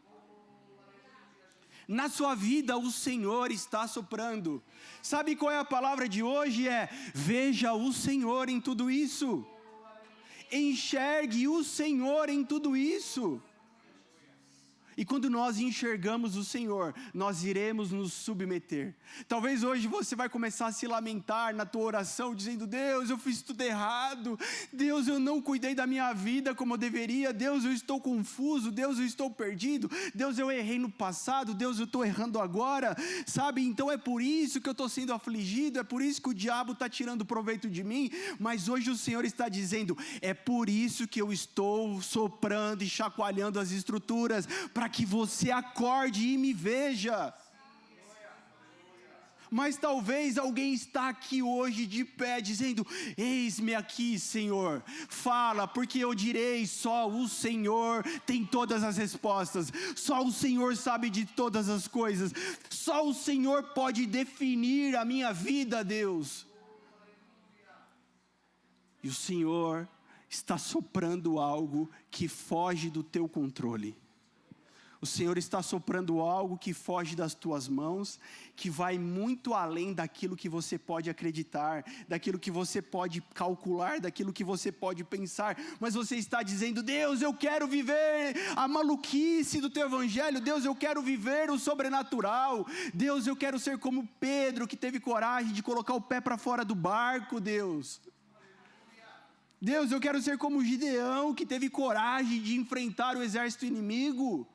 Na sua vida o Senhor está soprando. Sabe qual é a palavra de hoje? Veja o Senhor em tudo isso. Enxergue o Senhor em tudo isso. E quando nós enxergamos o Senhor, nós iremos nos submeter. Talvez hoje você vai começar a se lamentar na tua oração, dizendo: Deus, eu fiz tudo errado. Deus, eu não cuidei da minha vida como eu deveria. Deus, eu estou confuso. Deus, eu estou perdido. Deus, eu errei no passado. Deus, eu estou errando agora. Sabe, então é por isso que eu estou sendo afligido. É por isso que o diabo está tirando proveito de mim. Mas hoje o Senhor está dizendo: é por isso que eu estou soprando e chacoalhando as estruturas, para que você acorde e me veja. Mas talvez alguém está aqui hoje de pé, dizendo: eis-me aqui, Senhor, fala, porque eu direi, só o Senhor tem todas as respostas, só o Senhor sabe de todas as coisas, só o Senhor pode definir a minha vida, Deus. E o Senhor está soprando algo que foge do teu controle. O Senhor está soprando algo que foge das tuas mãos, que vai muito além daquilo que você pode acreditar, daquilo que você pode calcular, daquilo que você pode pensar. Mas você está dizendo: Deus, eu quero viver a maluquice do teu evangelho. Deus, eu quero viver o sobrenatural. Deus, eu quero ser como Pedro, que teve coragem de colocar o pé para fora do barco, Deus. Deus, eu quero ser como Gideão, que teve coragem de enfrentar o exército inimigo.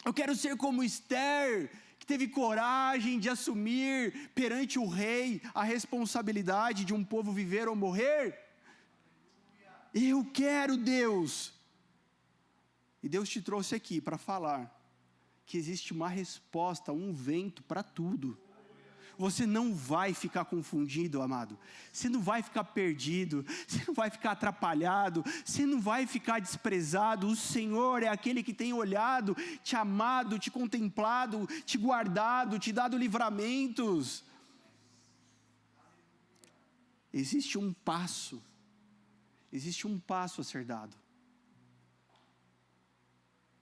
Eu quero ser como Esther, que teve coragem de assumir perante o rei a responsabilidade de um povo viver ou morrer. Eu quero, Deus. E Deus te trouxe aqui para falar que existe uma resposta, um vento para tudo. Você não vai ficar confundido, amado. Você não vai ficar perdido. Você não vai ficar atrapalhado. Você não vai ficar desprezado. O Senhor é aquele que tem olhado, te amado, te contemplado, te guardado, te dado livramentos. Existe um passo a ser dado.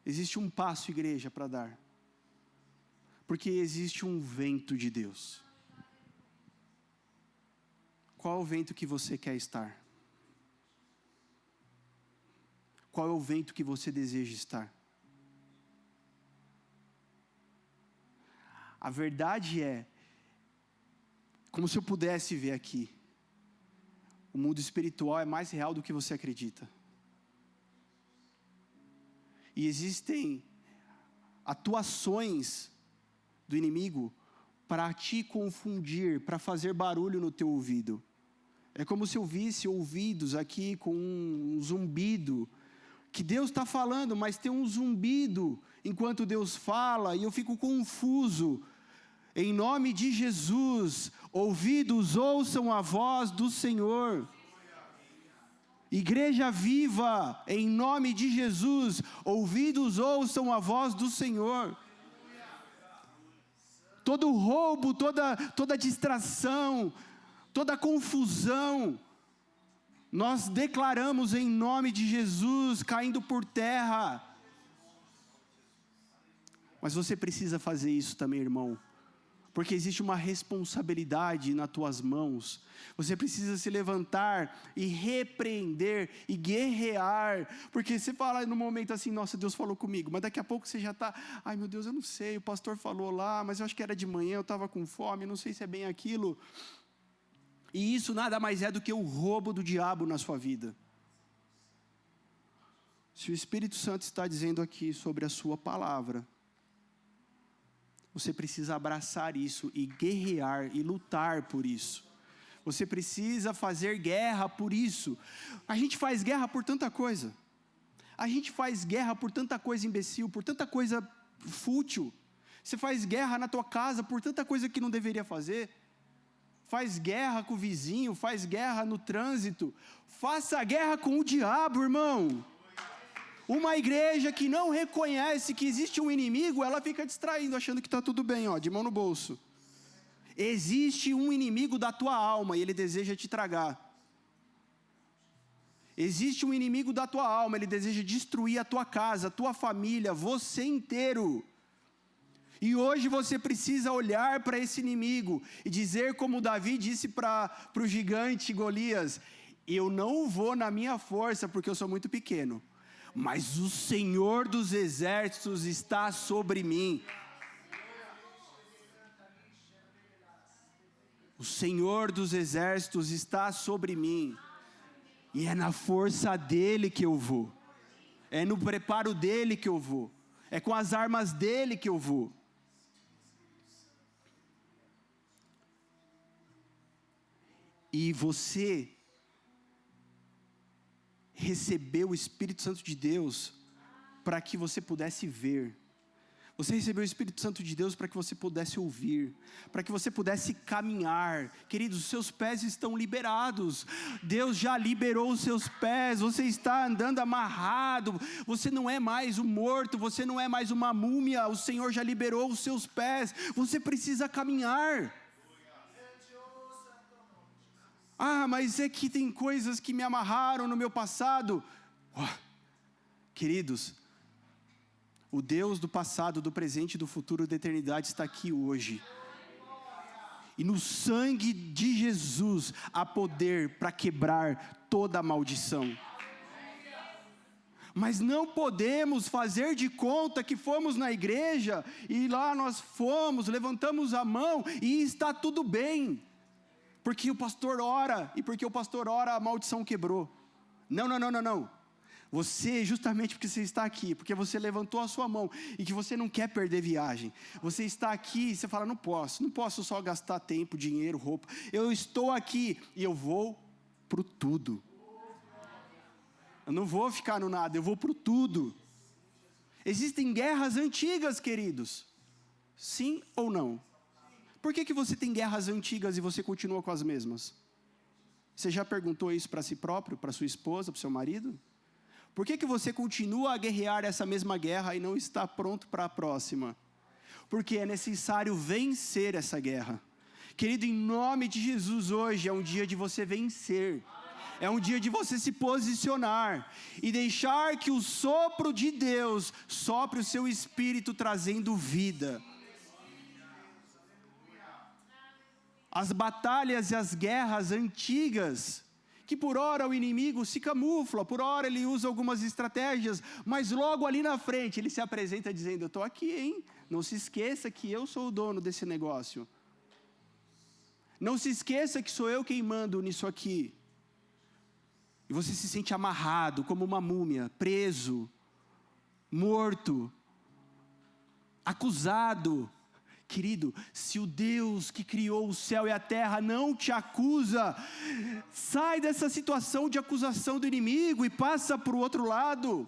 Existe um passo, igreja, para dar. Porque existe um vento de Deus. Qual é o vento que você quer estar? Qual é o vento que você deseja estar? A verdade é, como se eu pudesse ver aqui, o mundo espiritual é mais real do que você acredita. E existem atuações do inimigo para te confundir, para fazer barulho no teu ouvido. É como se eu visse ouvidos aqui com um zumbido, que Deus está falando, mas tem um zumbido enquanto Deus fala, e eu fico confuso. Em nome de Jesus, ouvidos ouçam a voz do Senhor. Igreja viva, em nome de Jesus, ouvidos ouçam a voz do Senhor. Todo roubo, toda distração, toda confusão, nós declaramos em nome de Jesus, caindo por terra. Mas você precisa fazer isso também, irmão, porque existe uma responsabilidade nas tuas mãos. Você precisa se levantar e repreender e guerrear, porque você fala no momento assim: nossa, Deus falou comigo, mas daqui a pouco você já está: ai meu Deus, eu não sei, o pastor falou lá, mas eu acho que era de manhã, eu estava com fome, não sei se é bem aquilo. E isso nada mais é do que o roubo do diabo na sua vida. Se o Espírito Santo está dizendo aqui sobre a sua palavra, você precisa abraçar isso e guerrear e lutar por isso. Você precisa fazer guerra por isso. A gente faz guerra por tanta coisa. A gente faz guerra por tanta coisa imbecil, por tanta coisa fútil. Você faz guerra na tua casa por tanta coisa que não deveria fazer. Faz guerra com o vizinho, faz guerra no trânsito. Faça guerra com o diabo, irmão. Uma igreja que não reconhece que existe um inimigo, ela fica distraindo, achando que está tudo bem, de mão no bolso. Existe um inimigo da tua alma e ele deseja te tragar. Existe um inimigo da tua alma, ele deseja destruir a tua casa, a tua família, você inteiro. E hoje você precisa olhar para esse inimigo e dizer como Davi disse para o gigante Golias: eu não vou na minha força porque eu sou muito pequeno, mas o Senhor dos exércitos está sobre mim. O Senhor dos exércitos está sobre mim. E é na força dele que eu vou. É no preparo dele que eu vou. É com as armas dele que eu vou. E você recebeu o Espírito Santo de Deus para que você pudesse ver. Você recebeu o Espírito Santo de Deus para que você pudesse ouvir, para que você pudesse caminhar. Queridos, os seus pés estão liberados. Deus já liberou os seus pés. Você está andando amarrado. Você não é mais um morto, você não é mais uma múmia. O Senhor já liberou os seus pés. Você precisa caminhar. Ah, mas é que tem coisas que me amarraram no meu passado. Queridos, o Deus do passado, do presente e do futuro da eternidade está aqui hoje. E no sangue de Jesus há poder para quebrar toda a maldição. Mas não podemos fazer de conta que fomos na igreja e lá nós fomos, levantamos a mão e está tudo bem. Porque o pastor ora, e porque o pastor ora a maldição quebrou. Não. Você, justamente porque você está aqui, porque você levantou a sua mão e que você não quer perder viagem. Você está aqui e você fala, não posso só gastar tempo, dinheiro, roupa. Eu estou aqui e eu vou pro tudo. Eu não vou ficar no nada, eu vou pro tudo. Existem guerras antigas, queridos. Sim ou não? Por que você tem guerras antigas e você continua com as mesmas? Você já perguntou isso para si próprio, para sua esposa, para o seu marido? Por que você continua a guerrear essa mesma guerra e não está pronto para a próxima? Porque é necessário vencer essa guerra. Querido, em nome de Jesus, hoje é um dia de você vencer. É um dia de você se posicionar e deixar que o sopro de Deus sopre o seu espírito trazendo vida. As batalhas e as guerras antigas, que por hora o inimigo se camufla, por hora ele usa algumas estratégias, mas logo ali na frente ele se apresenta dizendo, eu estou aqui, hein? Não se esqueça que eu sou o dono desse negócio. Não se esqueça que sou eu quem mando nisso aqui. E você se sente amarrado como uma múmia, preso, morto, acusado. Querido, se o Deus que criou o céu e a terra não te acusa, sai dessa situação de acusação do inimigo e passa para o outro lado.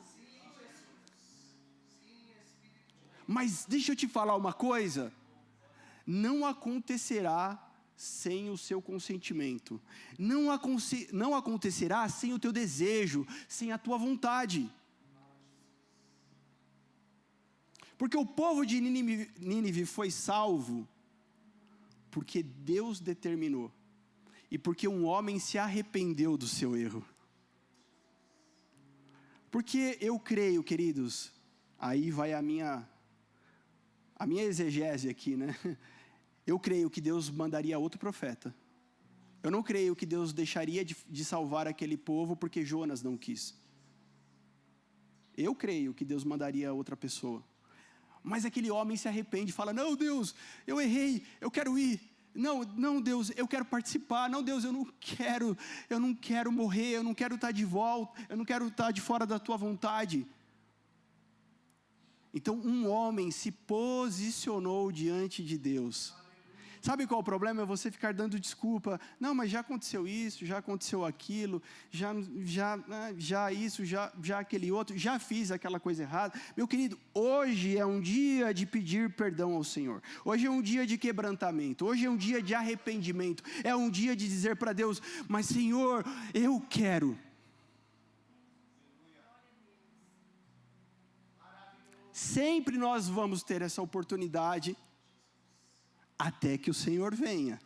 Mas deixa eu te falar uma coisa, não acontecerá sem o seu consentimento, não acontecerá sem o teu desejo, sem a tua vontade. Porque o povo de Nínive foi salvo, porque Deus determinou, e porque um homem se arrependeu do seu erro. Porque eu creio, queridos, aí vai a minha exegese aqui, né? Eu creio que Deus mandaria outro profeta. Eu não creio que Deus deixaria de salvar aquele povo porque Jonas não quis. Eu creio que Deus mandaria outra pessoa. Mas aquele homem se arrepende e fala, não Deus, eu errei, eu quero ir. Não Deus, eu quero participar. Não Deus, eu não quero morrer, eu não quero estar de volta, eu não quero estar de fora da tua vontade. Então um homem se posicionou diante de Deus. Sabe qual é o problema? É você ficar dando desculpa. Não, mas já aconteceu isso, já aconteceu aquilo, já isso, já aquele outro, já fiz aquela coisa errada. Meu querido, hoje é um dia de pedir perdão ao Senhor. Hoje é um dia de quebrantamento. Hoje é um dia de arrependimento. É um dia de dizer para Deus, mas Senhor, eu quero. Sempre nós vamos ter essa oportunidade, até que o Senhor venha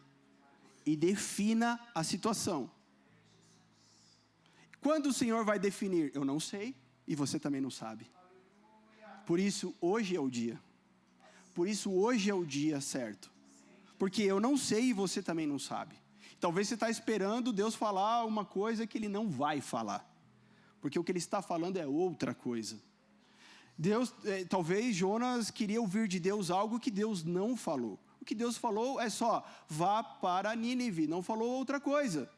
e defina a situação. Quando o Senhor vai definir? Eu não sei, e você também não sabe. Por isso, hoje é o dia. Por isso, hoje é o dia certo. Porque eu não sei e você também não sabe. Talvez você está esperando Deus falar uma coisa que Ele não vai falar. Porque o que Ele está falando é outra coisa. Talvez Jonas queria ouvir de Deus algo que Deus não falou. O que Deus falou é só, vá para Nínive, não falou outra coisa.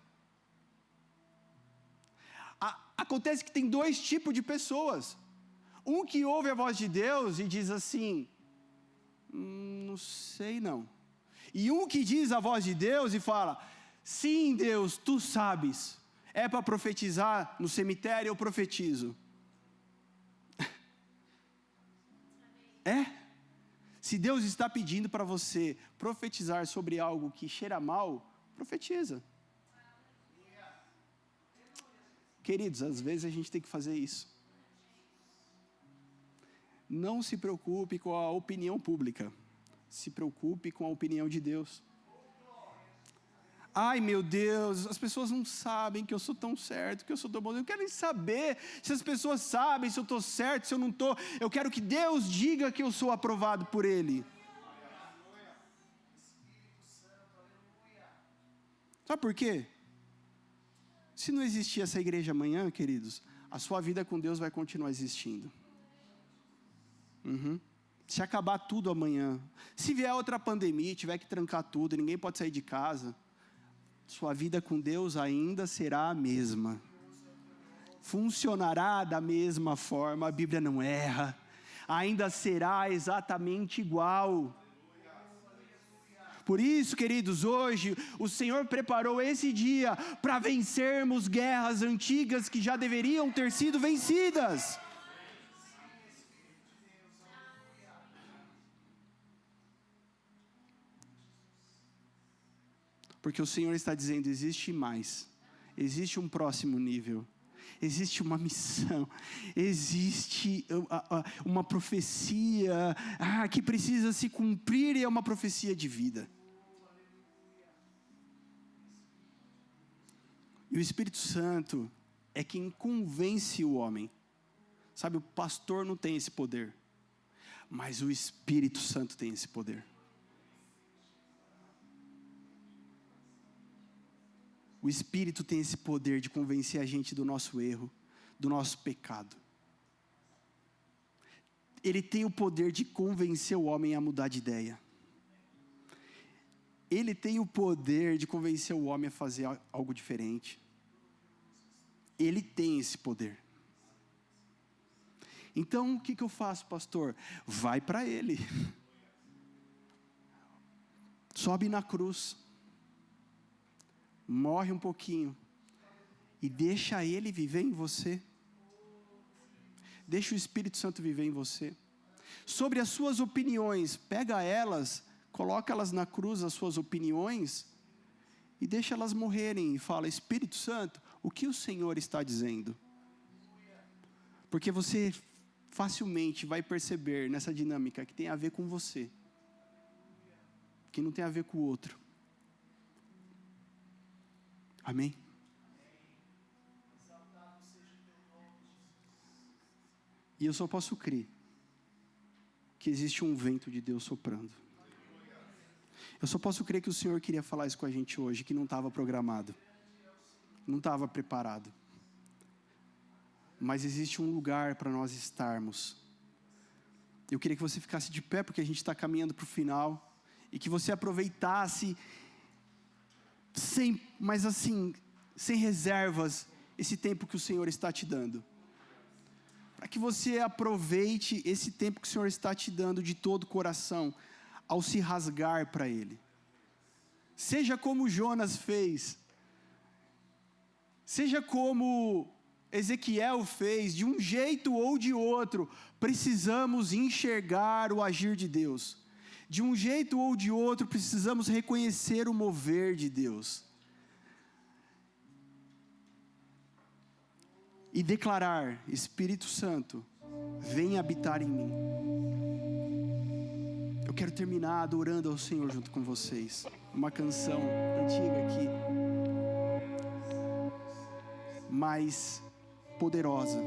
Acontece que tem dois tipos de pessoas. Um que ouve a voz de Deus e diz assim, não sei não. E um que diz a voz de Deus e fala, sim Deus, tu sabes, é para profetizar no cemitério, eu profetizo. É? Se Deus está pedindo para você profetizar sobre algo que cheira mal, profetiza. Queridos, às vezes a gente tem que fazer isso. Não se preocupe com a opinião pública. Se preocupe com a opinião de Deus. Ai, meu Deus, as pessoas não sabem que eu sou tão certo, que eu sou tão bom. Eu quero nem saber se as pessoas sabem se eu estou certo, se eu não estou. Eu quero que Deus diga que eu sou aprovado por Ele. Sabe por quê? Se não existir essa igreja amanhã, queridos, a sua vida com Deus vai continuar existindo. Se acabar tudo amanhã, se vier outra pandemia, tiver que trancar tudo, ninguém pode sair de casa, sua vida com Deus ainda será a mesma. Funcionará da mesma forma, a Bíblia não erra. Ainda será exatamente igual. Por isso, queridos, hoje o Senhor preparou esse dia para vencermos guerras antigas que já deveriam ter sido vencidas. Porque o Senhor está dizendo, existe mais, existe um próximo nível, existe uma missão, existe uma profecia que precisa se cumprir e é uma profecia de vida. E o Espírito Santo é quem convence o homem. Sabe, o pastor não tem esse poder, mas o Espírito Santo tem esse poder. O Espírito tem esse poder de convencer a gente do nosso erro, do nosso pecado. Ele tem o poder de convencer o homem a mudar de ideia. Ele tem o poder de convencer o homem a fazer algo diferente. Ele tem esse poder. Então, o que eu faço, pastor? Vai para Ele. Sobe na cruz. Morre um pouquinho e deixa Ele viver em você. Deixa o Espírito Santo viver em você. Sobre as suas opiniões, pega elas, coloca elas na cruz, as suas opiniões, e deixa elas morrerem. E fala, Espírito Santo, o que o Senhor está dizendo? Porque você facilmente vai perceber nessa dinâmica que tem a ver com você, que não tem a ver com o outro. Amém? E eu só posso crer que existe um vento de Deus soprando. Eu só posso crer que o Senhor queria falar isso com a gente hoje, que não estava programado, não estava preparado. Mas existe um lugar para nós estarmos. Eu queria que você ficasse de pé, porque a gente está caminhando para o final, e que você aproveitasse sem reservas, esse tempo que o Senhor está te dando. Para que você aproveite esse tempo que o Senhor está te dando de todo o coração, ao se rasgar para Ele. Seja como Jonas fez, seja como Ezequiel fez, de um jeito ou de outro, precisamos enxergar o agir de Deus. De um jeito ou de outro, precisamos reconhecer o mover de Deus. E declarar, Espírito Santo, vem habitar em mim. Eu quero terminar adorando ao Senhor junto com vocês. Uma canção antiga aqui, mas poderosa.